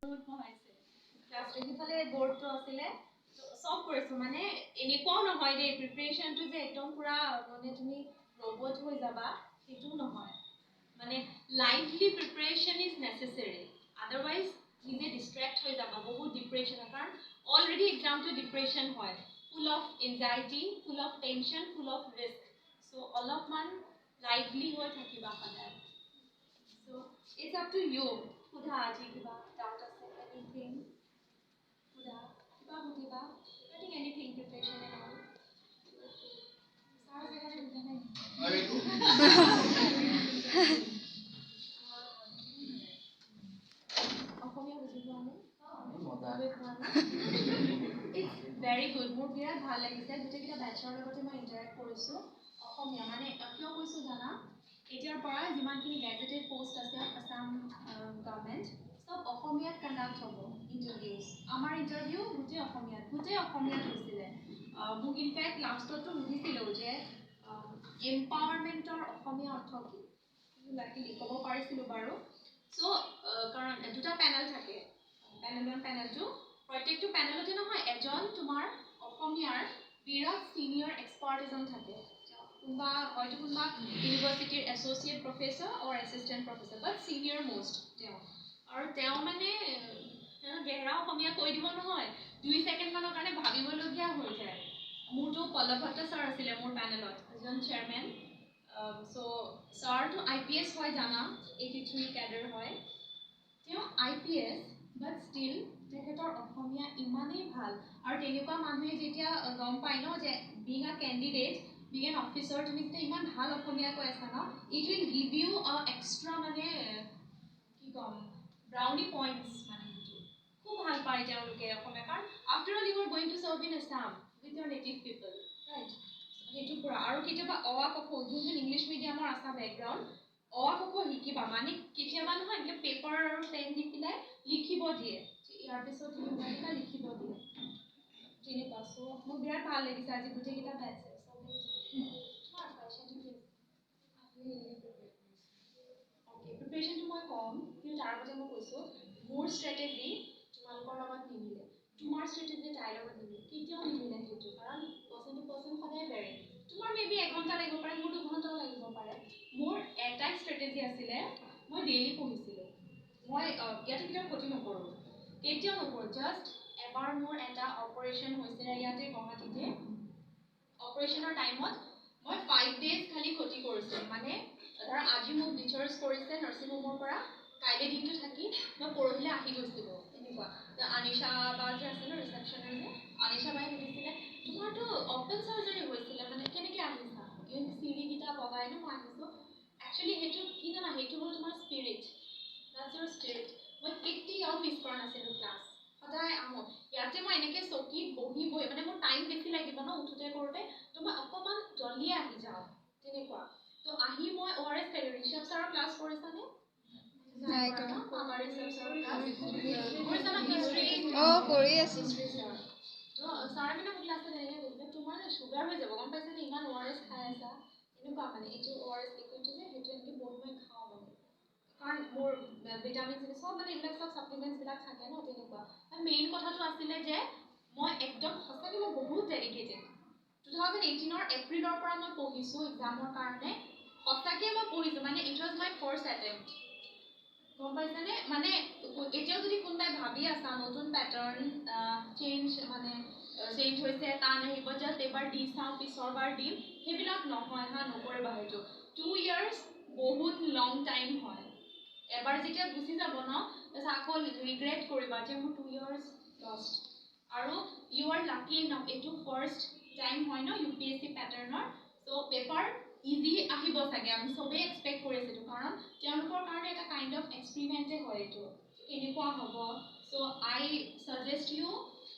পঢ়াইছে ক্লাছ ইফালে বৰ্ডটো আছিলে সব কৰিছো মানে এনেকুৱাও নহয় দেই প্ৰিপাৰেচনটো যে একদম পুৰা মানে তুমি ৰবট হৈ যাবা সেইটো নহয় মানে লাইভলি প্ৰিপাৰেচন ইজ নেসেসাৰী আদাৰৱাইজ নিজে ডিস্ট্ৰেক্ট হৈ যাবা বহুত ডিপ্ৰেছন কাৰণ অলৰেডি এক্সামটো ডিপ্ৰেছন হয় full of anxiety full of tension full of risk so অলপমান লাইভলি হৈ থাকিবা সদায় so it's up to you Kudha aji kiba doubt ase anything Kudha kiba hutiba getting anything preparation and all sara jaga se bujha nahi very good অসমীয়া বুজি পোৱা নাই মজা it's very good মোৰ বিৰাট ভাল লাগিছে গোটেইটা বেচৰ লগতে মই ইন্টাৰেক্ট কৰিছো অসমীয়া মানে কিয় কৈছো জানা এতিয়াৰ পৰা যিমানখিনি গ্ৰেজুৱেটেড পোষ্ট আছে আসাম গভৰ্ণমেণ্ট সব অসমীয়াত কণ্ডাক্ট হ'ব ইণ্টাৰভিউজ আমাৰ ইণ্টাৰভিউ গোটেই অসমীয়াত হৈছিলে মোক ইনফেক্ট লাষ্টতো সুধিছিলোঁ যে এম্পাৱাৰমেণ্টৰ অসমীয়া অৰ্থ কি লাকিলি ক'ব পাৰিছিলোঁ বাৰু চ' কাৰণ দুটা পেনেল থাকে পেনেল 1 পেনেল 2 প্ৰত্যেকটো পেনেলতে নহয় এজন তোমাৰ অসমীয়াৰ বিৰাট সিনিয়ৰ এক্সপাৰ্ট এজন থাকে কোনবা হয়তো কোনবা ইউনিভাৰ্চিটিৰ এছ'চিয়েট প্ৰফেছৰ অৰ এছিষ্টেণ্ট প্ৰফেছৰ বাট সিনিয়ৰ মোষ্ট তেওঁ আৰু তেওঁ মানে গেহৰা অসমীয়া কৈ দিব নহয় 2 ছেকেণ্ডমানৰ কাৰণে ভাবিবলগীয়া হৈ যায় মোৰতো পল্লৱ ভট্ট ছাৰ আছিলে মোৰ পেনেলত এজন চেয়াৰমেন চ' ছাৰটো IPS হয় জানা 83 কেডাৰ হয় তেওঁ IPS বাট ষ্টিল তেখেতৰ অসমীয়া ইমানেই ভাল আৰু তেনেকুৱা মানুহে যেতিয়া গম পায় ন যে being a candidate being an officer তুমি যেতিয়া ইমান ভাল অসমীয়া কৈ আছা ন it will give you a extra মানে কি কম brownie points মানে খুব ভাল পায় তেওঁলোকে অসমীয়া কাৰণ after all you are going to serve in Assam with your native people right সেইটো পুৰা আৰু কেতিয়াবা অৱা ক খ যোন ইংলিছ মিডিয়ামৰ আছা বেকগ্ৰাউণ্ড অৱা ক খ শিকিবা মানে কেতিয়াবা নহয় এনেকৈ পেপাৰ আৰু পেন দি পেলাই লিখিব দিয়ে ইয়াৰ পিছত লিখিব দিয়ে তেনেকুৱা চ' মোৰ বিৰাট ভাল লাগিছে আজি গোটেইকেইটা বেটছ প্ৰিপাৰেচনটো মই কম কিন্তু তাৰ আগতে মই কৈছোঁ মোৰ ষ্ট্ৰেটেজি তোমালোকৰ লগত নিমিলে তোমাৰ ষ্ট্ৰেটেজি তাইৰ লগত নিমিলে কেতিয়াও নিমিলে সেইটো কাৰণ পাৰ্চন টু পাৰ্চন সদায় বেৰি তোমাৰ মেবি 1 ঘণ্টা লাগিব পাৰে মোৰ 2 ঘণ্টাও লাগিব পাৰে মোৰ এটাই ষ্ট্ৰেটেজি আছিলে মই ডেইলি পঢ়িছিলোঁ মই ইয়াতে কেতিয়াও ক্ষতি নকৰোঁ জাষ্ট এবাৰ মোৰ এটা অপাৰেশ্যন হৈছিলে ইয়াতে গুৱাহাটীতে অপাৰেশ্যনৰ টাইমত মই 5 ডেজ খালি ক্ষতি কৰিছিলোঁ মানে ধৰা আজি মোক ডিচাৰ্জ কৰিছে নাৰ্ছিং হোমৰ পৰা কাইলৈ দিনটো থাকি মই পৰহিলে আহি গৈছিলোঁ এনেকুৱা আনিশা বা যে আছে ন ৰিচেপশ্যনৰ যে আনিশা বাই সুধিছিলে তোমাৰতো অপেন চাৰ্জাৰী হৈছিলে মানে কেনেকৈ আহিছা চিৰিকেইটা বগাই ন মই আহিছোঁ একচুৱেলি সেইটো কি জানা সেইটো হ'ল তোমাৰ স্পিৰিট that's your spirit মই কেতিয়াও মিছ কৰা নাছিলোঁ ক্লাছ সদায় আহোঁ ইয়াতে মই এনেকৈ চকীত বহি মানে মোৰ টাইম বেছি লাগিব ন উঠোতে কৰোঁতে তো মই অকণমান জল্দিয়ে আহি যাওঁ তেনেকুৱা তো আহি মই ORS ঋষভ ছাৰৰ ক্লাছ কৰিছানে আমাৰ ঋষভ ছাৰৰ ক্লাছ কৰিছা না হিষ্ট্ৰী কৰি আছোঁ তো ছাৰে মানে মোক ক্লাছত এনেকৈ কৈছিলে তোমাৰ চুগাৰ হৈ যাব গম পাইছানে ইমান ORS খাই আছা এনেকুৱা মানে এইটো ORS লিকুইডটো যে সেইটো এনেকৈ বহুত মই খাওঁ মানে কাৰণ মোৰ ভিটামিন সব মানে এইবিলাক সব সাপ্লিমেণ্টছবিলাক থাকে ন তেনেকুৱা মেইন কথাটো আছিলে যে মই একদম সঁচাকৈ মই বহুত ডেডিকেটেড 2018 এপ্ৰিলৰ পৰা মই পঢ়িছোঁ এক্সামৰ কাৰণে সঁচাকৈ মই পঢ়িছোঁ মানে it was my first attempt গম পাইছানে মানে এতিয়াও যদি কোনোবাই ভাবি আছা নতুন পেটাৰ্ণ চেঞ্জ হৈছে টান আহিব জাষ্ট এবাৰ দি চাওঁ পিছৰবাৰ দিম সেইবিলাক নহয় হা নকৰিবা সেইটো 2 years বহুত লং টাইম হয় এবাৰ যেতিয়া গুচি যাব ন তাৰপিছত আকৌ ৰিগ্ৰেট কৰিবা যে মোৰ 2 years লষ্ট আৰু ইউ আৰ লাকি ইনাফ এইটো ফাৰ্ষ্ট টাইম হয় ন UPSC পেটাৰ্ণৰ চ' পেপাৰ ইজি আহিব চাগে আমি চবেই এক্সপেক্ট কৰিছিলোঁ কাৰণ তেওঁলোকৰ কাৰণে এটা কাইণ্ড অফ এক্সপেৰিমেণ্টে হয় এইটো কেনেকুৱা হ'ব চ' আই ছাজেষ্ট ইউ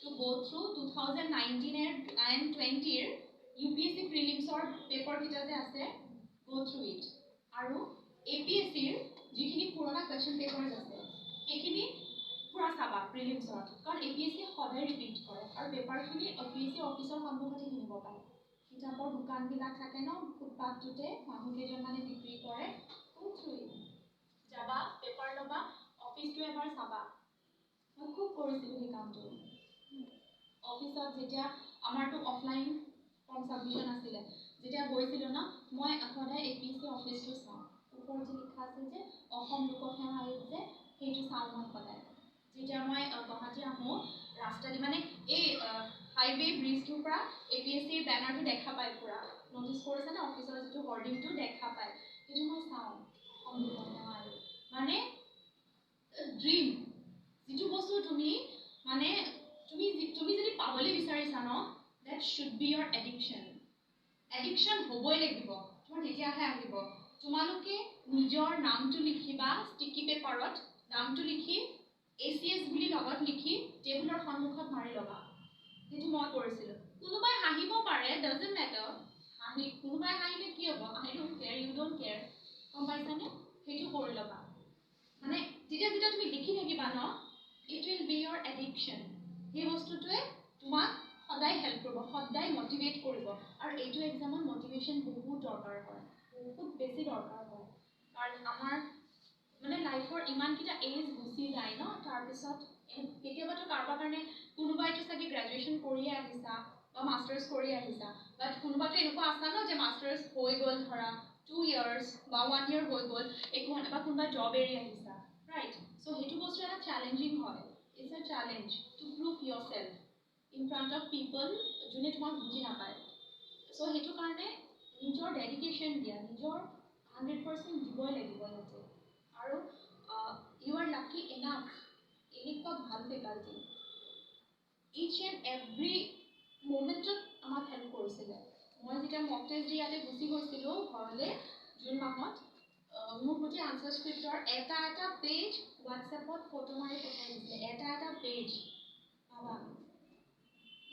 টু গ' থ্ৰু 2019 and 20ৰ UPSC প্ৰিলিমছৰ পেপাৰকেইটা যে আছে গ' থ্ৰু ইট আৰু APSCৰ যিখিনি পুৰণা কুৱেশ্যন পেপাৰ্ছ আছে সেইখিনি পুৰা চাবা প্ৰিলিমছত কাৰণ APSC সদায় ৰিপিট কৰে আৰু পেপাৰখিনি APSC অফিচৰ সন্মুখতে কিনিব পাৰে কিতাপৰ দোকানবিলাক থাকে ন ফুটপাথটোতে মানুহকেইজনমানে বিক্ৰী কৰে যাবা পেপাৰ ল'বা অফিচটো এবাৰ চাবা মই খুব কৰিছিলোঁ সেই কামটো অফিচত যেতিয়া আমাৰতো অফলাইন ফৰ্ম ছাবমিশ্যন আছিলে যেতিয়া গৈছিলোঁ ন মই সদায় APSC অফিচটো চাওঁ ওপৰত যে লিখা আছে যে অসম লোকসেৱা আয়োগ যে সেইটো চাওঁ মই সদায় যেতিয়া মই গুৱাহাটী আহোঁ ৰাস্তা দি মানে এই হাইৱে ব্ৰিজটোৰ পৰা APSC বেনাৰটো দেখা পায় পুৰা নটিচ কৰিছে নে অফিচৰ যিটো হৰ্ডিংটো দেখা পায় সেইটো মই চাওঁ অসম লোকসেৱা আয়োগ মানে ড্ৰিম যিটো বস্তু তুমি মানে তুমি যদি পাবলৈ বিচাৰিছা ন that should be your addiction হ'বই লাগিব তোমাৰ তেতিয়াহে আহিব তোমালোকে নিজৰ নামটো লিখিবা ষ্টিকি পেপাৰত নামটো লিখি ACS বুলি লগত লিখি টেবুলৰ সন্মুখত মাৰি ল'বা সেইটো মই কৰিছিলোঁ কোনোবাই হাঁহিব পাৰে doesn't matter কোনোবাই হাঁহিলে কি হ'ব I don't care you don't care গম পাইছানে সেইটো কৰি ল'বা মানে যেতিয়া তুমি লিখি থাকিবা ন it will be your addiction এই বস্তুটোৱে তোমাক সদায় হেল্প কৰিব সদায় মোটিভেট কৰিব আৰু এইটো এক্সামত মোটিভেশ্যন বহুত দৰকাৰ হয় বহুত বেছি দৰকাৰ হয় কাৰণ আমাৰ মানে লাইফৰ ইমানকেইটা এজ গুচি যায় ন তাৰপিছত কেতিয়াবাতো কাৰোবাৰ কাৰণে কোনোবাইতো চাগে গ্ৰেজুৱেশ্যন কৰিয়ে আহিছা বা মাষ্টাৰ্ছ কৰি আহিছা বাট কোনোবাতো এনেকুৱা আছা ন যে মাষ্টাৰ্ছ হৈ গ'ল ধৰা 2 years বা 1 year হৈ গ'ল একো বা কোনোবাই জব এৰি আহিছা ৰাইট চ' সেইটো বস্তু এটা চেলেঞ্জিং হয় it's a challenge to prove yourself in front of people যোনে তোমাক বুজি নাপায় চ' সেইটো কাৰণে নিজৰ ডেডিকেশ্যন দিয়া নিজৰ 100% দিবই লাগিব ইয়াতে আৰু ইউ আৰ লাকি এনাফ এনেকুৱা ভাল ফেকাল্টি ইচ এণ্ড এভৰি মোমেণ্টত আমাক হেল্প কৰিছিলে মই যেতিয়া মক টেষ্ট দি ইয়াতে গুচি গৈছিলোঁ ঘৰলৈ জুন মাহত মোৰ প্ৰতি আনচাৰ স্ক্ৰিপ্টৰ এটা পেজ হোৱাটছএপত ফটো মাৰি পঠাই দিছিলে এটা পেজ ভাবা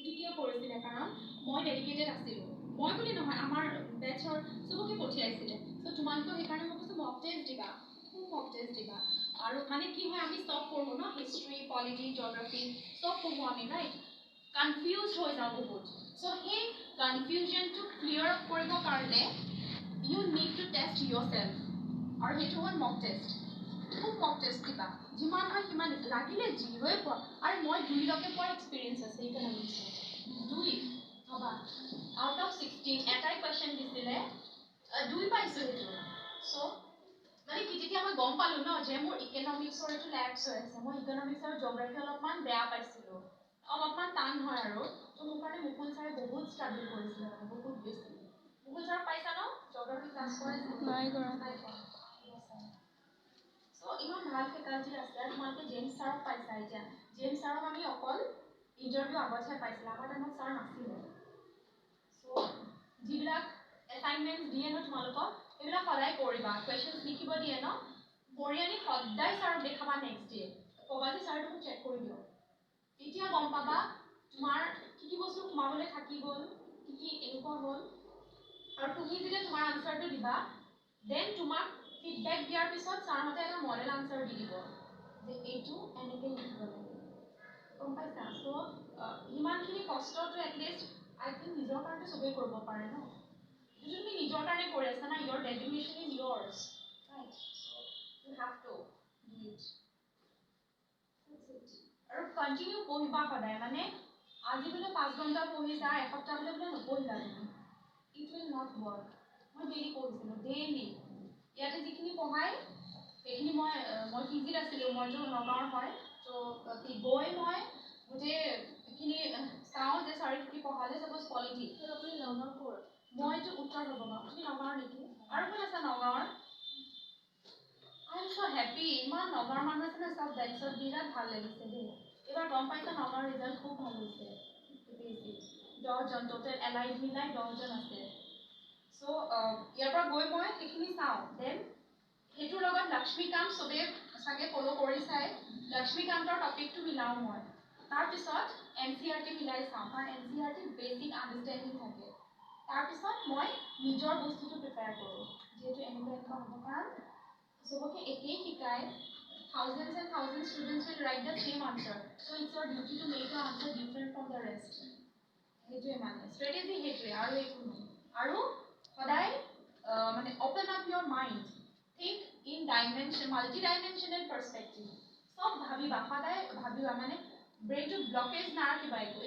এইটো কিয় কৰিছিলে কাৰণ মই ডেডিকেটেড আছিলোঁ মই বুলি নহয় আমাৰ বেটছৰ চবকে পঠিয়াইছিলে চ' তোমালোকক সেইকাৰণে মই কৈছোঁ মক টেষ্ট দিবা খুব মক টেষ্ট দিবা আৰু মানে কি হয় আমি চব পঢ়োঁ ন হিষ্ট্ৰী পলিটি জিঅ'গ্ৰাফি চব পঢ়োঁ আমি ৰাইট কনফিউজ হৈ যাওঁ বহুত চ' সেই কনফিউজনটো ক্লিয়াৰ আপ কৰিবৰ কাৰণে you need to test yourself আৰু সেইটো হ'ল মক টেষ্ট খুব মক টেষ্ট দিবা যিমান হয় সিমান লাগিলে জিৰ'ই পোৱা আৰু মই 2লৈকে পোৱাৰ এক্সপিৰিয়েঞ্চ আছে ইকনমিক্সত 2 ভাবা আউট অফ 16 এটাই কুৱেশ্যন দিছিলে 2 পাইছোঁ সেইটো চ' মানে কি তেতিয়া মই গম পালোঁ ন যে মোৰ ইকনমিক্সৰ এইটো লেপছ হৈ আছে মই ইকনমিক্স আৰু জিঅ'গ্ৰাফি অলপমান বেয়া পাইছিলোঁ অলপমান টান হয় আৰু ত' মোৰ কাৰণে মুকুল ছাৰে বহুত ষ্ট্ৰাগল কৰিছিলে বহুত বেছি মুকুল ছাৰক পাইছা ন জিঅ'গ্ৰাফি ক্লাছ কৰাইছে নাই কৰা চ' ইমান ভাল ফেকাল্টি আছে তোমালোকে জেমছ ছাৰক পাইছা এতিয়া জেমছ ছাৰক আমি অকল ইণ্টাৰভিউ আগতহে পাইছিলোঁ আমাৰ টাইমত ছাৰ নাছিলে চ' যিবিলাক এছাইনমেণ্ট দিয়ে ন তোমালোকক এইবিলাক সদায় কৰিবা কুৱেশ্যনছ লিখিব দিয়ে ন কৰি আনি সদায় ছাৰক দেখাবা নেক্সট ডে ক'বা যে ছাৰ তুমি চেক কৰি দিয়ক তেতিয়া গম পাবা তোমাৰ কি বস্তু সোমাবলৈ থাকি গ'ল কি এনেকুৱা হ'ল আৰু তুমি যেতিয়া তোমাৰ আনচাৰটো দিবা দেন তোমাক ফিডবেক দিয়াৰ পিছত ছাৰহঁতে এটা মডেল আনচাৰ দি দিব যে এইটো এনেকৈ লিখিব লাগে গম পাইছা চ' ইমানখিনি কষ্টটো এটলিষ্ট আই থিংক নিজৰ কাৰণে চবেই কৰিব পাৰে ন যিটো তুমি নিজৰ কাৰণে কৰি আছা না your dedication is yours right so' you have to do it আৰু কণ্টিনিউ পঢ়িবা সদায় মানে আজি বোলে 5 ঘণ্টা পঢ়িছা এসপ্তাহ বোলে নপঢ়িলা তুমি ইট উইল নট ৱৰ্ক মই ডেইলি পঢ়িছিলোঁ ডেইলি ইয়াতে যিখিনি পঢ়াই সেইখিনি মই পিজিত আছিলোঁ মইতো নগাঁৱৰ হয় ত' গৈ মই গোটেইখিনি চাওঁ যে ছাৰে কি পঢ়ালে চাপ'জ পলিটি আপুনি নগাঁৱৰ ক'ৰ মইতো উত্তৰ নগাঁও তুমি নগাঁৱৰ নেকি আৰু কোন আছে নগাঁৱৰ আই এম চ' হেপী ইমান নগাঁৱৰ মানুহ আছে ন চব বেঞ্চত বিৰাট ভাল লাগিছে দেই এইবাৰ গম পাইছা নগাঁৱৰ ৰিজাল্ট খুব ভাল হৈছে 10জন টোটেল এলাইড মিলাই 10জন আছে চ' ইয়াৰ পৰা গৈ মই সেইখিনি চাওঁ দেন সেইটোৰ লগত লক্ষ্মীকান্ত চবেই চাগে ফ'ল' কৰি চাই লক্ষ্মীকান্তৰ টপিকটো মিলাওঁ মই তাৰপিছত NCERT মিলাই চাওঁ কাৰণ NCERT বেচিক আণ্ডাৰষ্টেণ্ডিং থাকে তাৰপিছত মই নিজৰ বস্তুটো প্ৰিপেয়াৰ কৰোঁ যিহেতু এনেকুৱা হ'ব কাৰণ চবকে একেই শিকায় thousands and thousands students will write the same answer so it's your duty to make the answer different from the rest সেইটোৱে মানে ষ্ট্ৰেটেজি সেইটোৱে আৰু একো নহয় আৰু সদায় মানে open up your mind think in multi-dimensional perspective সব ভাবিবা সদায় ভাবিবা মানে ব্ৰেইনটো ব্লকেজ নাৰাখিবা এইটো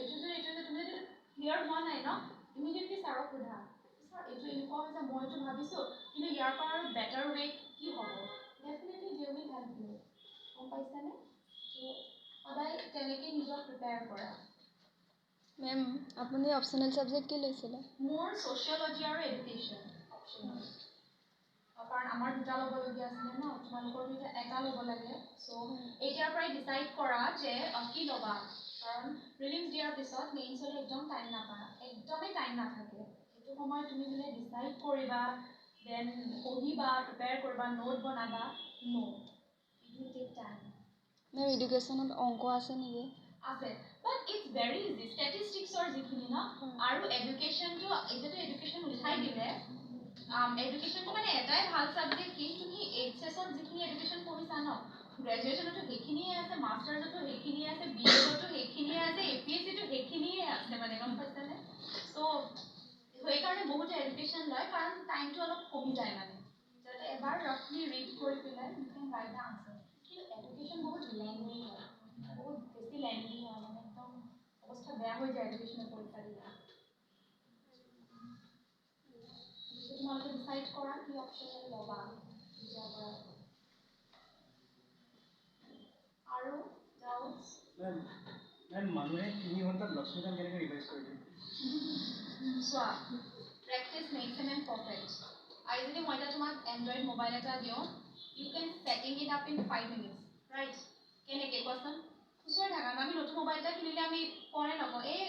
তুমি যদি ক্লিয়াৰ হোৱা নাই ন ইমিডিয়েটলি ছাৰক সোধা ছাৰ এইটো এনেকুৱা হৈছে মই এইটো ভাবিছোঁ কিন্তু ইয়াৰ পৰা আৰু বেটাৰ ৱে কি হ'ব definitely they will help you গম পাইছানে সদায় তেনেকৈ নিজক প্ৰিপেয়াৰ কৰা মেম আপুনি অপশ্যনেল ছাবজেক্ট কি লৈছিলে মোৰ ছ'চিয়লজি আৰু এডুকেশ্যন অপশ্যনেল কাৰণ আমাৰ দুটা ল'বলগীয়া আছিলে ন তোমালোকৰ এতিয়া এটা ল'ব লাগে চ' এতিয়াৰ পৰাই ডিচাইড কৰা যে কি ল'বা কাৰণ প্ৰিলিমছ দিয়াৰ পিছত মেইনছলৈ একদম টাইম নাপায় একদমেই টাইম নাথাকে সেইটো সময়ত তুমি বোলে ডিচাইড কৰিবা দেন পঢ়িবা প্ৰিপেয়াৰ কৰিবা নোট বনাবা no it will take time ma'am এডুকেশ্যনত অংক আছে নেকি আছে বাট ইটছ ভেৰি ইজি ষ্টেটিষ্টিক্সৰ যিখিনি ন আৰু এডুকেশ্যনটো এতিয়াতো এডুকেশ্যন উঠাই দিলে এডুকেশ্যনটো মানে এটাই ভাল ছাবজেক্ট কি তুমি এইচএছত যিখিনি এডুকেশ্যন পঢ়িছা ন গ্ৰেজুৱেশ্যনতো সেইখিনিয়ে আছে মাষ্টাৰ্ছতো সেইখিনিয়ে আছে বি এডতো সেইখিনিয়ে আছে APSCতো সেইখিনিয়ে আছে মানে গম পাইছানে চ' সেইকাৰণে বহুতে এডুকেশ্যন লয় কাৰণ টাইমটো অলপ কমি যায় মানে যাতে এবাৰ ৰাফলি ৰিড কৰি পেলাই you can write the answer কিন্তু এডুকেশ্যন বহুত লেংদি হয় বহুত বেছি লেংদি হয় মানে একদম অৱস্থা বেয়া হৈ যায় এডুকেশ্যনৰ পৰীক্ষা দিলে তোমালোকে ডিচাইড কৰা কি অপশ্যন ল'বা তেতিয়াৰ পৰা আৰু ডাউটছ মেম মানুহে 3 ঘণ্টাত লক্ষ্মীকান্ত কেনেকৈ ৰিভাইজ কৰি দিয়ে চোৱা practice makes a man perfect আৰু যদি মই এতিয়া তোমাক এণ্ড্ৰইড মোবাইল এটা দিওঁ you can setting it up in 5 minutes right কেনেকৈ কোৱাচোন খুচৰি থাকা আমি নতুন মোবাইল এটা কিনিলে আমি কৰে নকওঁ এই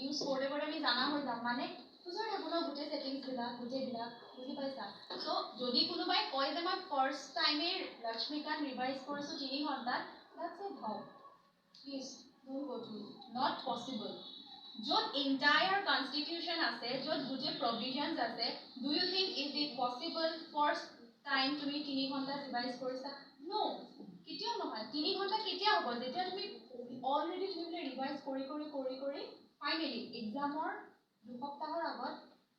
ইউজ কৰোঁতে কৰোঁতে আমি জানা হৈ যাম মানে খুচৰি থাকোঁ ন গোটেই ছেটিংছবিলাক গোটেইবিলাক বুজি পাইছা চ' যদি কোনোবাই কয় যে মই ফাৰ্ষ্ট টাইমে লক্ষ্মীকান্ত ৰিভাইজ কৰিছোঁ 3 ঘণ্টাত that's a how please don't go to not possible য'ত entire constitution আছে য'ত গোটেই provisions আছে do you think is it possible first time তুমি 3 ঘণ্টা ৰিভাইজ কৰিছা no কেতিয়াও নহয় 3 ঘণ্টা কেতিয়া হ'ব যেতিয়া তুমি অলৰেডি তুমি ৰিভাইজ কৰি ফাইনেলি এক্সামৰ 2 সপ্তাহৰ আগত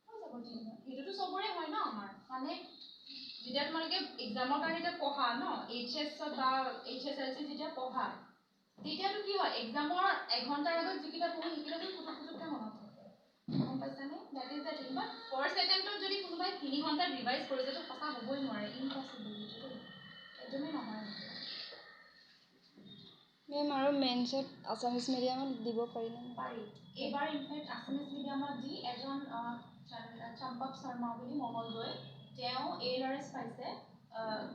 হৈ যাব 3 ঘণ্টা এইটোতো চবৰে হয় ন আমাৰ মানে যেতিয়া তোমালোকে এক্সামৰ কাৰণে এতিয়া পঢ়া ন HSত বা HSLC যেতিয়া পঢ়া তেতিয়াতো কি হয় এক্সামৰ 1 ঘণ্টাৰ আগত যিকেইটা পঢ়ো সেইকেইটাতো পুটুককৈ মনত থাকে গম পাইছানে that is the thing but first এটেম্পটত যদি কোনোবাই 3 ঘণ্টাত ৰিভাইজ কৰিছে তো সঁচা হ'বই নোৱাৰে ইম্পচিবল একদমেই নহয় মেম আৰু মেইনছত আছামিজ মিডিয়ামত দিব পাৰিনে পাৰি এইবাৰ ইনফেক্ট আছামিজ মিডিয়ামত দি এজন চম্পক শৰ্মা বুলি মঙলদৈ তেওঁ ALRS পাইছে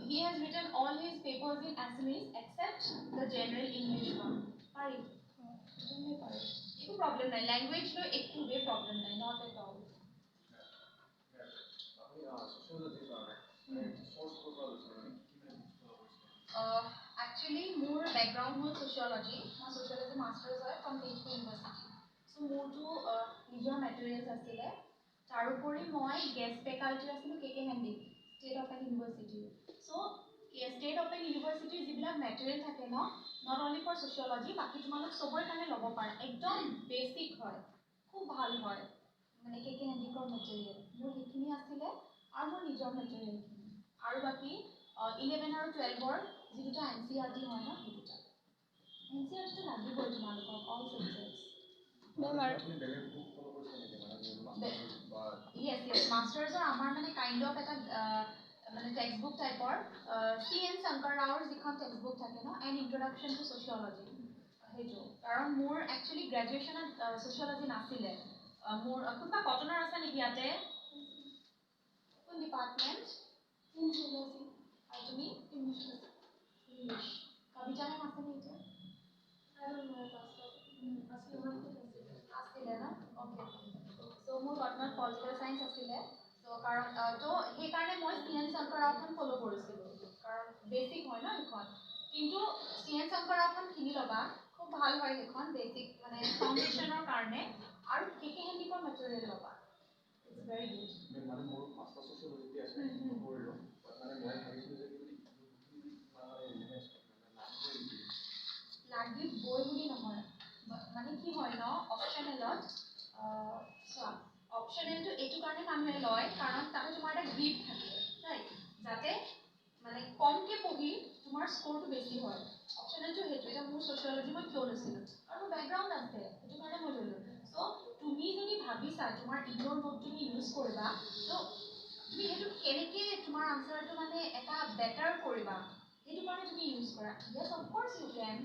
he has written all his papers in Assamese except the general English one পাৰি একো প্ৰব্লেম নাই লেংগুৱেজ লৈ একোৱে প্ৰব্লেম নাই not at all actually মোৰ বেকগ্ৰাউণ্ড হ'ল ছ'চিয়লজি মই ছ'চিয়লজি মাষ্টাৰ্ছ হয় ফ্ৰম তেজপুৰ ইউনিভাৰ্চিটি চ' মোৰতো নিজৰ মেটেৰিয়েলছ আছিলে তাৰোপৰি মই গেষ্ট ফেকাল্টি আছিলোঁ KK Handique state open university so' state open ইউনিভাৰ্চিটিৰ যিবিলাক মেটেৰিয়েল থাকে ন নট অনলি ফৰ ছ'চিয়লজি বাকী তোমালোক চবৰে কাৰণে ল'ব পাৰা একদম বেছিক হয় খুব ভাল হয় মানে KK হেণ্ডিকৰ মেটেৰিয়েল মোৰ সেইখিনি আছিলে আৰু মোৰ নিজৰ মেটেৰিয়েলখিনি আৰু বাকী 11 আৰু 12ৰ যি দুটা NCERT হয় ন সেই দুটা NCERTটো লাগিবই তোমালোকক অল ছাবজেক্টছ মেম আৰু yes মাষ্টাৰ্ছৰ আমাৰ মানে কাইণ্ড অফ এটা মানে টেক্সট বুক টাইপৰ CN শংকৰ ৰাওৰ যিখন টেক্সট বুক থাকে ন এণ্ড ইন্ট্ৰডাকশ্যন টু ছ'চিয়লজি সেইটো কাৰণ মোৰ একচুৱেলি গ্ৰেজুৱেশ্যনত ছ'চিয়লজি নাছিলে মোৰ কোনোবা কটনৰ আছে নেকি ইয়াতে কোন ডিপাৰ্টমেণ্ট ইন ছ'চিয়লজি আৰু তুমি ইংলিছ কবিতা মেম আছে নেকি এতিয়া আছিলে ন অ'কে চ' মোৰ কটনত পলিটিকেল চায়েন্স আছিলে চ' কাৰণ তো সেইকাৰণে মই CN শংকৰ ৰাওখন ফ'ল' কৰিছিলোঁ কাৰণ বেছিক হয় ন সেইখন কিন্তু CN শংকৰ ৰাওখন কিনি ল'বা খুব ভাল হয় সেইখন বেছিক মানে ফাউণ্ডেশ্যনৰ কাৰণে আৰু KK হেণ্ডিকৰ মেটেৰিয়েল ল'বা ইটছ ভেৰি গুড মানে মোৰ মাষ্টাৰ ছ'চিয়লজিতে আছে কৰিলোঁ মানে মই ভাবিছিলোঁ যে লাগিবই বুলি নহয় মানে কি হয় ন অপশ্যনেলত চোৱা অপশ্যনেলটো এইটো কাৰণে মানুহে লয় কাৰণ তাতে তোমাৰ এটা গ্ৰিপ থাকে ৰাইট যাতে মানে কমকৈ পঢ়ি তোমাৰ স্ক'ৰটো বেছি হয় অপশ্যনেলটো সেইটো এতিয়া মোৰ ছ'চিয়লজি মই কিয় লৈছিলোঁ আৰু মোৰ বেকগ্ৰাউণ্ড আছে সেইটো কাৰণে মই ল'লোঁ চ' তুমি যদি ভাবিছা তোমাৰ ইগনৰ নোট তুমি ইউজ কৰিবা ত' তুমি সেইটো কেনেকৈ তোমাৰ আনচাৰটো মানে এটা বেটাৰ কৰিবা সেইটো কাৰণে তুমি ইউজ কৰা য়েছ অফক'ৰ্ছ ইউ কেন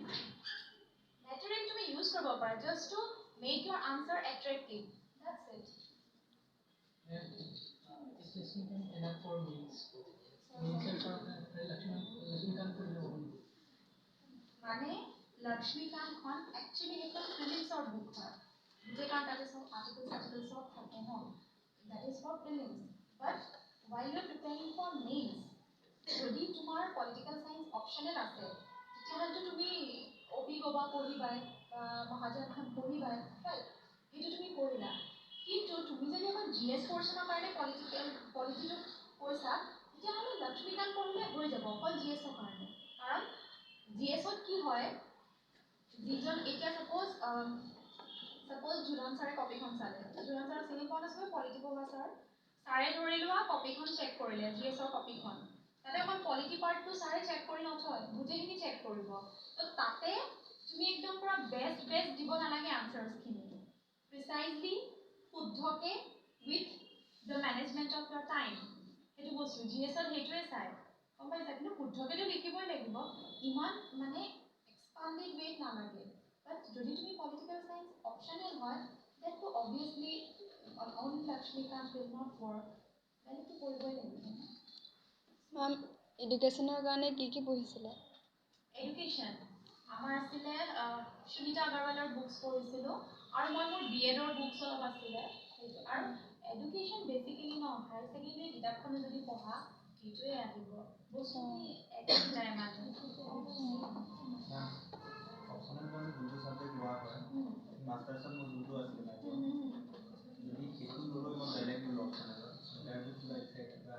মেটেৰিয়েল তুমি ইউজ কৰিব পাৰা just to make Euro answer attractive that's it মানে লক্ষ্মীকান্তখন একচুৱেলি সেইটো প্ৰিলিমছৰ বুক হয় গোটেই কাৰণ তাতে চব আৰ্টিকল চব থাকে ন that is for prelims but while you're preparing for mains যদি তোমাৰ পলিটিকেল চায়েন্স অপশ্যনেল আছে তেতিয়াহ'লেতো তুমি অপি গবা পঢ়িবাই বা মহাজনখন পঢ়িবাই ৰাইট সেইটো তুমি পঢ়িলা কিন্তু তুমি যদি অকল জি এছ পৰ্চনৰ কাৰণে পলিটিটো কৈছা তেতিয়াহ'লে লক্ষ্মীকান্ত পঢ়িলে হৈ যাব অকল জি এছৰ কাৰণে কাৰণ জি এছত কি হয় যিজন এতিয়া ছাপ'জ জুলন ছাৰে কপিখন চালে জুলন ছাৰক চিনি পোৱা নাছিলে পলিটি পঢ়া ছাৰে ধৰি লোৱা কপিখন চেক কৰিলে জি এছৰ কপিখন তাতে অকল পলিটি পাৰ্টটো ছাৰে চেক কৰি নথয় গোটেইখিনি চেক কৰিব ত' তাতে তুমি একদম পুৰা বেষ্ট দিব নালাগে আনচাৰ্ছখিনি প্ৰিচাইজলি শুদ্ধকে with the management of your time সেইটো বস্তু জি এছত সেইটোৱে চায় গম পাইছা কিন্তু শুদ্ধকেতো লিখিবই লাগিব ইমান মানে এক্সপাণ্ডেড ৱেত নালাগে বাট যদি তুমি পলিটিকেল চায়েন্স অপশ্যনেল হয় দেনটো obviously only Lakshmikant will not work বেলেগটো কৰিবই লাগিব মেম এডুকেশ্যনৰ কাৰণে কি পঢ়িছিলে এডুকেশ্যন আমাৰ আছিলে সুনিতা আগৰৱালৰ বুকছ পঢ়িছিলোঁ আৰু মই মোৰ বি এডৰ বুকছ অলপ আছিলে সেইটো আৰু এডুকেশ্যন বেচিকেলি ন হায়াৰ ছেকেণ্ডেৰী কিতাপখনো যদি পঢ়া সেইটোৱে আহিব বস্তুখিনি একেই যায় মানে অপশ্যনেল কাৰণে যোনটো ছাবজেক্ট লোৱা হয় মাষ্টাৰ্ছত মোৰ যোনটো আছিলে যদি সেইটো ল'লৈ মই বেলেগ ল'লোঁ অপশ্যনেলত ইণ্টাৰভিউ কিবা ইফেক্ট কিবা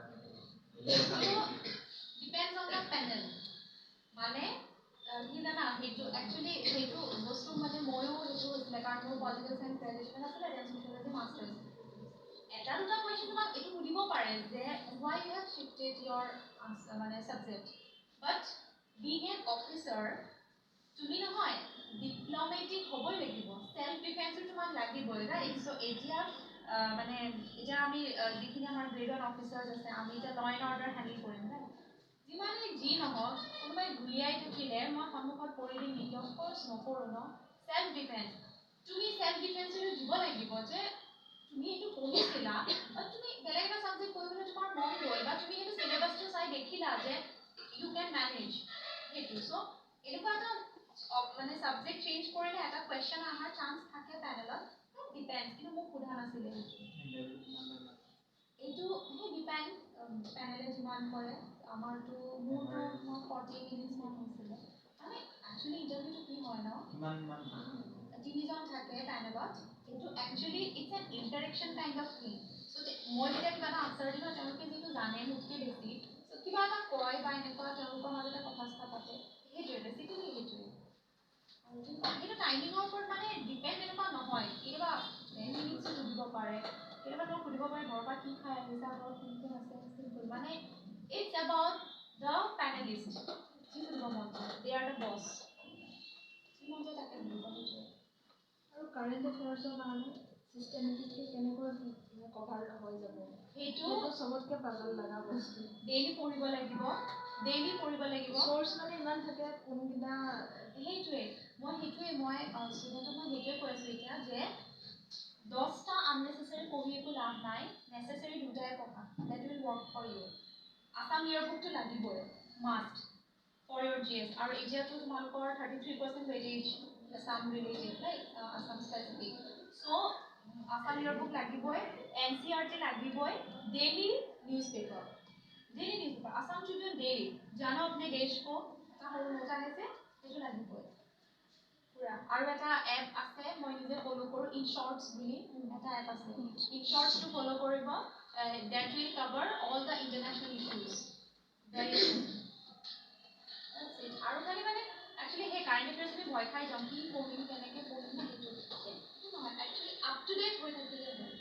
ডিপেণ্ডছ অন দ্য পেনেল মানে কি জানা সেইটো একচুৱেলি সেইটো বস্তু মানে ময়ো সেইটো হৈছিলে কাৰণ মোৰ পলিটিকেল চায়েন্স গ্ৰেজুৱেশ্যন আছিলে দেন ছ'চিয়লজি মাষ্টাৰ্ছ এটা দুটা কুৱেশ্যন তোমাক এইটো সুধিব পাৰে যে হোৱাই ইউ হেভ শ্বিফটেড ইয়ৰ মানে ছাবজেক্ট বাট বিং এন অফিচাৰ তুমি নহয় ডিপ্ল'মেটিক হ'বই লাগিব চেল্ফ ডিফেন্সটো তোমাক লাগিবই ৰাইট চ' এতিয়া মানে এতিয়া আমি যিখিনি আমাৰ গ্ৰেড ওৱান অফিচাৰ্ছ আছে আমি এতিয়া ল এণ্ড অৰ্ডাৰ হেণ্ডেল কৰিম ৰাইট যিমানে যি নহওক কোনোবাই গুলিয়াই থাকিলে মই সন্মুখত পৰি দিম নেকি অফক'ৰ্ছ নকৰোঁ ন চেল্ফ ডিফেন্স তুমি চেল্ফ ডিফেন্সটো দিব লাগিব যে তুমি এইটো পঢ়িছিলা বা তুমি বেলেগ এটা ছাবজেক্ট পঢ়িবলৈ তোমাৰ মন গ'ল বা তুমি সেইটো চিলেবাছটো চাই দেখিলা যে ইউ কেন মেনেজ সেইটো চ' এনেকুৱা এটা মানে ছাবজেক্ট চেঞ্জ কৰিলে এটা কুৱেশ্যন অহাৰ চান্স থাকে পেনেলত ডিপেণ্ডছ কিন্তু মোক সোধা নাছিলে এইটো সেই ডিপেণ্ড পেনেলে যিমান কৰে আমাৰতো মোৰতো মই 40 মিনিটছমান হৈছিলে মানে একচুৱেলি ইণ্টাৰভিউটো কি হয় ন তিনিজন থাকে পেনেলত এইটো actually it's an interaction kind of thing so' মই যেতিয়া কিবা এটা আনচাৰ দিওঁ তেওঁলোকে যিটো জানে মোতকৈ বেছি চ' কিবা এটা কয় বা এনেকুৱা তেওঁলোকৰ মাজতে কথা চথা পাতে সেইটোৱে বেছিকেলি সেইটোৱে কিন্তু টাইমিঙৰ ওপৰত মানে ডিপেণ্ড এনেকুৱা নহয় কেতিয়াবা 10 মিনিটছো সুধিব পাৰে কেতিয়াবা তোমাক সুধিব পাৰে ঘৰৰ পৰা কি খাই আহিছা ঘৰত কোন কোন আছে চিম্পল মানে ইটছ এবাউট দ্য পেনেলিষ্ট যি সুধিব মন যায় দে আৰ দ্য বছ যি মন যায় তাকে সুধিব সেইটোৱে আৰু কাৰেণ্ট এফেয়াৰ্ছৰ কাৰণে চিষ্টেমেটিকলি কেনেকৈ কভাৰ হৈ যাব সেইটো চবতকৈ পাজল লগা বস্তু ডেইলি পঢ়িব লাগিব চ'ৰ্চ মানে ইমান থাকে কোনদিনা সেইটোৱে মই ষ্টুডেণ্টক মই সেইটোৱে কৈ আছোঁ এতিয়া যে 10টা আননেচেচাৰী পঢ়ি একো লাভ নাই নেচেচাৰী দুটাই পঢ়া that will work for you Assam year বুকটো লাগিবই must for your G S আৰু এতিয়াতো তোমালোকৰ 33% weightage Assam related right Assam specific so' Assam year book লাগিবই NCERT লাগিবই daily newspaper Assam Tribune daily জানো আপুনি দেশ কো সৰু নোট আহিছে সেইটো লাগিবই পুৰা আৰু এটা এপ আছে মই নিজে ফ'ল' কৰোঁ ইন শ্বৰ্টছ বুলি এটা এপ আছে ইন শ্বৰ্টছটো ফ'ল' কৰিব that will cover all the international issues very আৰু খালি মানে একচুৱেলি সেই কাৰেণ্ট এফেয়াৰ্ছ যদি ভয় খাই যাওঁ কি পঢ়িম কেনেকৈ পঢ়িম সেইটো নহয় একচুৱেলি আপ টু ডেট হৈ থাকিলে হ'ল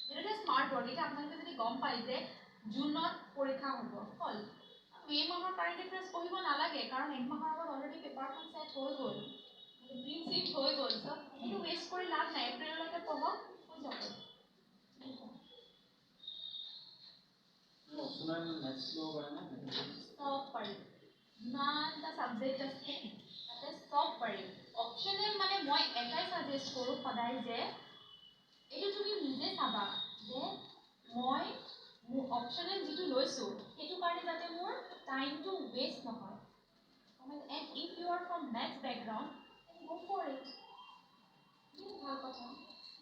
সেইটো স্মাৰ্ট ৱৰ্ক এতিয়া আপোনালোকে যদি গম পায় যে জুনত পৰীক্ষা হ'ব হ'ল মে মাহৰ কাৰেণ্ট এফেয়াৰ্ছ পঢ়িব নালাগে কাৰণ এক মাহৰ আগত অলৰেডি পেপাৰখন ছেট হৈ গ'ল প্ৰিন্ট হৈ গ'ল চ' সেইটো ৱেষ্ট কৰি লাভ নাই এপ্ৰিললৈকে পঢ়ক হৈ যাব অপচনেল মেথছ ল'ব পাৰে নে চব পাৰি যিমানটা ছাবজেক্ট আছে তাতে চব পাৰি অপচনেল মানে মই এটাই ছাজেষ্ট কৰোঁ সদায় যে এইটো তুমি নিজে চাবা যে মই মোৰ অপচনেল যিটো লৈছোঁ সেইটো কাৰণে যাতে মোৰ টাইমটো ৱেষ্ট নহয় and if you are from maths background then go for it ভাল কথা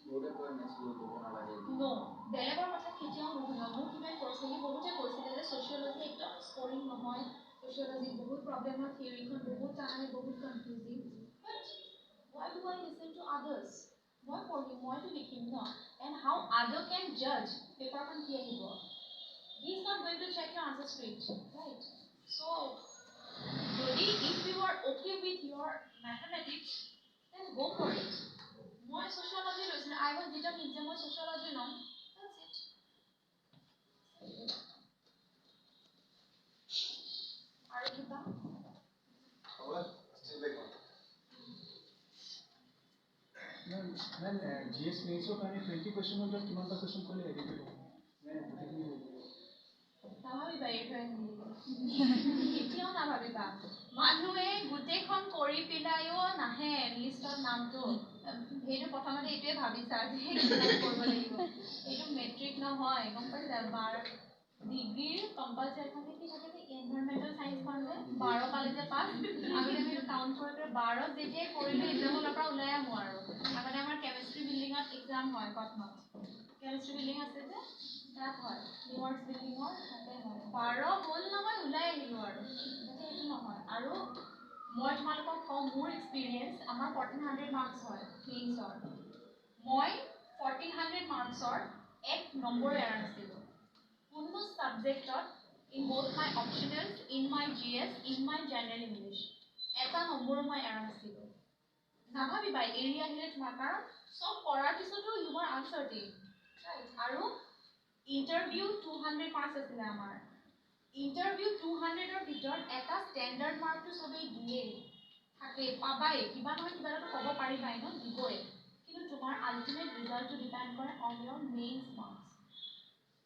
বহুতে কয় মেথছ ল'ব নালাগে নো বেলেগৰ কথা কেতিয়াও নুশুনো মোক ইভেন পাৰ্চনেলি বহুতে কৈছিলে যে ছ'চিয়লজি একদম স্ক'ৰিং নহয় ছ'চিয়লজি বহুত প্ৰব্লেম হয় থিয়ৰীখন বহুত টান বহুত confusing but why do I listen to others? মই পঢ়িম মইতো লিখিম ন এণ্ড হাউ আদাৰ কেন জাজ পেপাৰখন কি আহিব he is not going to check your answer script right so' যদি if you are okay with your mathematics then go' for it মই ছ'চিয়লজি লৈছিলোঁ আই ৱাজ ডিটাৰমিন যে মই ছ'চিয়লজি ল'ম দেটছ ইট আৰু কিবা GS মেথছৰ কাৰণে 20 কুৱেশ্যনৰ ভিতৰত কিমানটা কুৱেশ্যন কৰিলে এডিটেড হ'ব গোটেইখিনি নাভাবিবা এইটোৱে এতিয়াও নাভাবিবা মানুহে গোটেইখন কৰি পেলাইও নাহে লিষ্টত নামটো সেইটো প্ৰথমতে এইটোৱে ভাবিছা যে কৰিব লাগিব এইটো মেট্ৰিক নহয় গম পাইছা ডিগ্ৰীৰ কম্পালচাৰীখনে কি থাকে যে এনভাইৰনমেণ্টেল চায়েন্সখন যে 12 পালে যে পাছ আগতে আমি এইটো কাউণ্ট কৰি 12 যেতিয়াই কৰিলোঁ এক্সামৰ পৰা ওলাই আহোঁ আৰু আগতে আমাৰ কেমেষ্ট্ৰি বিল্ডিঙত এক্সাম হয় কটনত কেমেষ্ট্ৰি বিল্ডিং আছে যে তাত হয় নিউয়ৰ্ক বিল্ডিঙৰ তাতে হয় 12 হ'ল নহয় ওলাই আহিলোঁ আৰু যাতে এইটো নহয় আৰু মই তোমালোকক কওঁ মোৰ এক্সপিৰিয়েঞ্চ আমাৰ 1400 মাৰ্কছ হয় মেইনছৰ মই 1400 মাৰ্কছৰ 1 নম্বৰ এৰা নাছিলোঁ কোনো ছাবজেক্টত in both my optionals, in my GS, in my general English এটা নম্বৰ মই এৰা নাছিলোঁ নাভাবিবা এৰি আহিলে তোমাৰ কাৰণ চব কৰাৰ পিছতো ইউ আৰ আনচাৰ্টেইন ৰাইট আৰু ইণ্টাৰভিউ 200 মাৰ্কছ আছিলে আমাৰ ইণ্টাৰভিউ 200ৰ ভিতৰত এটা ষ্টেণ্ডাৰ্ড মাৰ্কটো চবেই দিয়ে থাকে পাবাই কিবা নহয় কিবা এটা ক'ব পাৰিবাই ন দিবই কিন্তু তোমাৰ আল্টিমেট ৰিজাল্টটো ডিপেণ্ড কৰে on your mains marks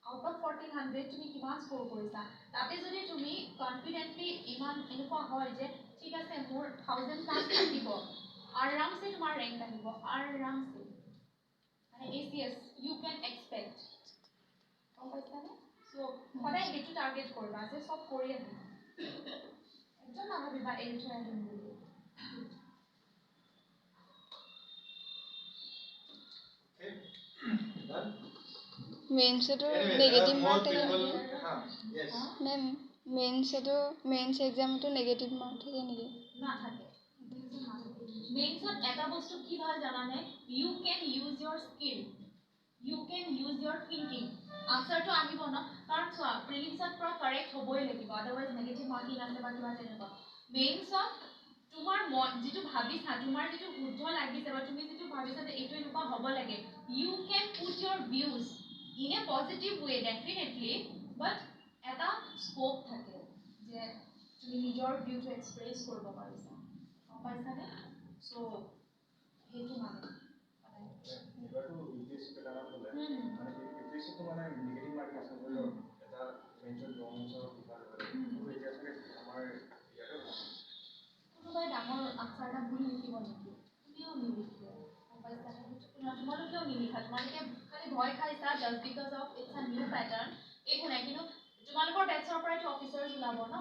out of 1400 তুমি কিমান স্ক'ৰ কৰিছা তাতে যদি তুমি কনফিডেণ্টলি ইমান এনেকুৱা হয় যে ঠিক আছে মোৰ 1000 প্লাছ থাকিব আৰামছে তোমাৰ ৰেংক আহিব আৰামছে মানে ACS ইউ কেন এক্সপেক্ট গম পাইছানে চ' সদায় সেইটো টাৰ্গেট কৰিবা যে চব কৰি আহিম একদম নাভাবিবা এৰি থৈ আহিম বুলি মেইনছতো নেগেটিভ মাৰ্ক থাকে মেম মেইনছ এক্সামতো নেগেটিভ মাৰ্ক থাকে নেকি নাথাকে মেইনছত এটা বস্তু কি ভাল জানানে ইউ কেন ইউজ ইয়ৰ স্কিল ইউ কেন ইউজ ইয়ৰ থিংকিং আনচাৰটো আহিব ন কাৰণ চোৱা প্ৰিলিমছত পৰা কাৰেক্ট হ'বই লাগিব আদাৰৱাইজ নেগেটিভ মাৰ্কিং আছে বা কিবা তেনেকুৱা মেইনছত তোমাৰ মন যিটো ভাবিছা তোমাৰ যিটো শুদ্ধ লাগিছে বা তুমি যিটো ভাবিছা যে এইটো এনেকুৱা হ'ব লাগে you can put your views in a positive way definitely but এটা স্কোপ থাকে যে তুমি নিজৰ ভিউটো এক্সপ্ৰেছ কৰিব পাৰিছা গম পাইছানে চ' সেইটো মানে এবাৰটো UPSC পেটাৰ্ণত হ'লে মানে UPSCটো মানে নিগেটিভ মাৰ্কিং আছে এটা মেইনছত ৰং আনচাৰ লিখা হয় এতিয়া চাগে আমাৰ ইয়াতে কোনোবাই ডাঙৰ আনচাৰ এটা ভুল লিখিব নেকি তুমিও নিলিখিলে গম পাইছানে তোমালোকেও নিলিখা তোমালোকে খালি ভয় খাইছা just because of it's a new pattern একো নাই কিন্তু তোমালোকৰ বেটছৰ পৰাইতো অফিচাৰ্ছ ওলাব ন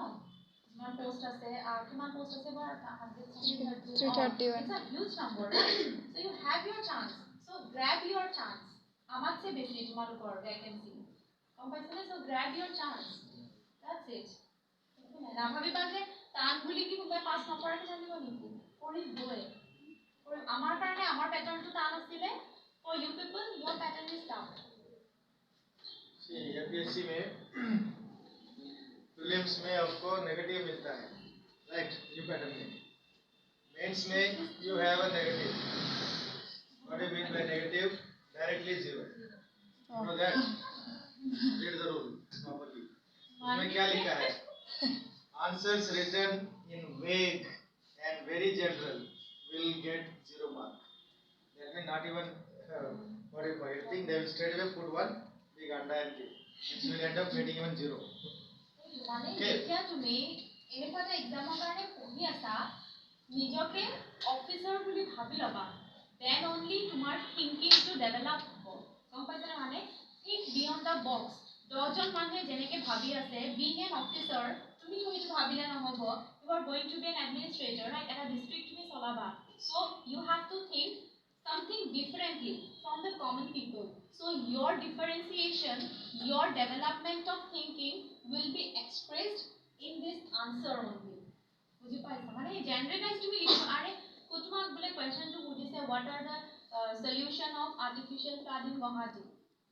কিমান পোষ্ট আছে কিমান পোষ্ট আছে বা 331 it's a huge number right so' you have your chance so' grab your chance আমাতছে বেছি তোমালোকৰ ভেকেঞ্চি গম পাইছানে so' grab your chance that's it নাভাবিবা যে টান বুলি কি কোনোবাই পাছ নকৰাকৈ জানিব নেকি কৰিবই আমাৰ কাৰণে আমাৰ পেটাৰ্ণটো টান আছিলে for you people your pattern is tough UPSC में प्रीलिम्स में आपको नेगेटिव मिलता है राइट न्यू पैटर्न में मेंस में you have a negative what do mean by negative directly zero no that read the rule properly उसमें क्या लिखा है answers written in vague and very general will get 0 mark. That means not even what you call it, think they will straight away put one big anda and give, which will end up getting even 0. মানে Okay. যেতিয়া তুমি এনেকুৱা এটা এক্সামৰ কাৰণে পঢ়ি আছা নিজকে officer বুলি ভাবি ল'বা দেন অনলি তোমাৰ থিংকিংটো ডেভেলপ হ'ব গম পাইছানে মানে থিংক বিয়ণ্ড দ্য বক্স 10জন মানুহে যেনেকৈ ভাবি আছে বিং এন অফিচাৰ তুমি সেইটো ভাবিলে নহ'ব you are going to be an administrator right এটা ডিষ্ট্ৰিক্ট তুমি চলাবা so' you have to think something differently from the common people. So your differentiation, your development of thinking will be expressed in this answer only. বুজি পাইছা মানে জেনাৰেলাইজ তুমি লিখিব আৰে তোমাক বোলে কোৱেশ্চনটো সুধিছে what are the solution of artificial flood in Guwahati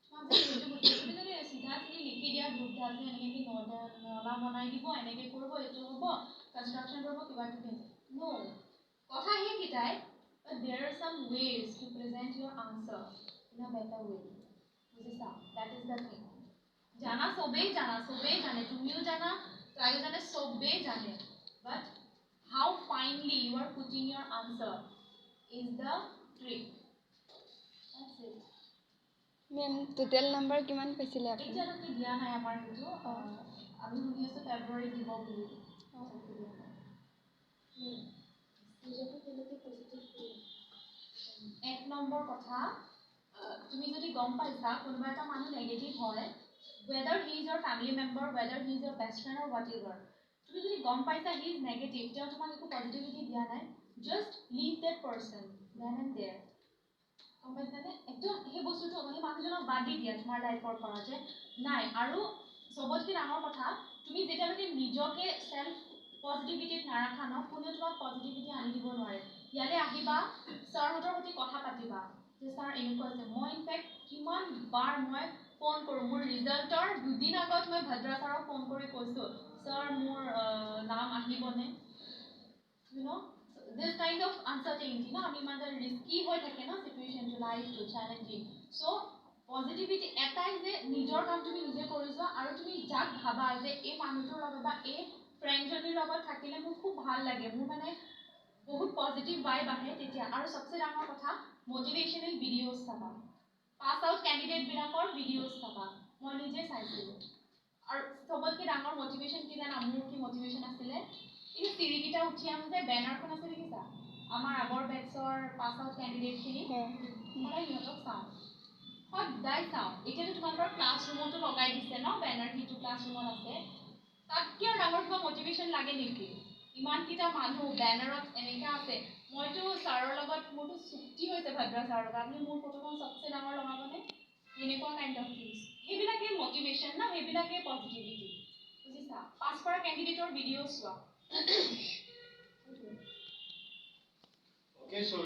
তোমাক যদি সেইটো সুধিছে তুমি যদি সিধা চিধি লিখি দিয়া গ্ৰুপ ধাতে এনেকৈ কি নলা বনাই দিব এনেকৈ কৰিব এইটো হ'ব কনষ্ট্ৰাকশ্যন কৰিব কিবা কিবি নো কথা সেইকেইটাই but there are some ways to present your answer in a better way বুজিছা that is the thing জানা সবেই জানে তুমিও জানা তাইও জানে সবেই জানে but how finely you are putting your answer is the trick that's it ma'am total number কিমান পাইছিলে আপুনি এতিয়ালৈকে দিয়া নাই আমাৰ সেইটো আমি শুনি আছোঁ ফেব্ৰুৱাৰী দিব বুলি নিজকে কেনেকৈ পজিটিভ কৰি এক নম্বৰ কথা তুমি যদি গম পাইছা কোনোবা এটা মানুহ নেগেটিভ হয় whether he is your family member whether he is your best friend or whatever তুমি যদি গম পাইছা he is negative তেওঁ তোমাক একো পজিটিভিটি দিয়া নাই just leave that person then and there গম পাইছানে একদম সেই বস্তুটো মানে মানুহজনক বাদ দি দিয়া তোমাৰ লাইফৰ পৰা যে নাই আৰু চবতকৈ ডাঙৰ কথা তুমি যেতিয়ালৈকে নিজকে সেলফ পজিটিভিটিত নাৰাখা ন কোনেও তোমাক পজিটিভিটি আনি দিব নোৱাৰে ইয়ালৈ আহিবা ছাৰহঁতৰ সৈতে কথা পাতিবা যে ছাৰ এনেকুৱা আছে মই ইনফেক্ট কিমান বাৰ মই ফোন কৰোঁ মোৰ ৰিজাল্টৰ দুদিন আগত মই ভদ্ৰা ছাৰক ফোন কৰি কৈছোঁ ছাৰ মোৰ নাম আহিবনে you know' this kind of uncertainty ন আমি ইমান ৰিস্কি হৈ থাকে ন চিটুৱেশ্যনটো লাইফটো চেলেঞ্জিং চ' পজিটিভিটি এটাই যে নিজৰ কাম তুমি নিজে কৰি যোৱা আৰু তুমি যাক ভাবা যে এই মানুহটোৰ লগত বা এই ফ্ৰেণ্ডজনীৰ লগত থাকিলে মোৰ খুব ভাল লাগে মোৰ মানে বহুত পজিটিভ ভাইব আহে তেতিয়া আৰু সবচে ডাঙৰ কথা মটিভেশ্যনেল ভিডিঅ'জ চাবা পাছ আউট কেণ্ডিডেটবিলাকৰ ভিডিঅ'জ চাবা মই নিজে চাইছিলোঁ আৰু সবতকৈ ডাঙৰ মটিভেশ্যন কি জানা মোৰ কি মটিভেশ্যন আছিলে এই চিৰিকেইটা উঠি আহোঁতে বেনাৰখন আছে দেখিছা আমাৰ আগৰ বেটছৰ পাছ আউট কেণ্ডিডেটখিনি সদায় সিহঁতক চাওঁ সদায় চাওঁ এতিয়াতো তোমালোকৰ ক্লাছৰুমতো লগাই দিছে ন বেনাৰ সিটো ক্লাছৰুমত আছে তাতকৈ আৰু ডাঙৰ কিবা মটিভেশ্যন লাগে নেকি ইমানকেইটা মানুহ বেনাৰত এনেকৈ আছে মইতো ছাৰৰ লগত মোৰতো চুক্তি হৈছে ভদ্ৰা ছাৰৰ লগত আপুনি মোৰ ফটোখন চবচে ডাঙৰ লগাবনে এনেকুৱা কাইণ্ড অফ থিংছ সেইবিলাকেই মটিভেশ্যন ন সেইবিলাকেই পজিটিভিটি বুজিছা পাছ কৰা কেণ্ডিডেটৰ ভিডিঅ' চোৱা Okay, so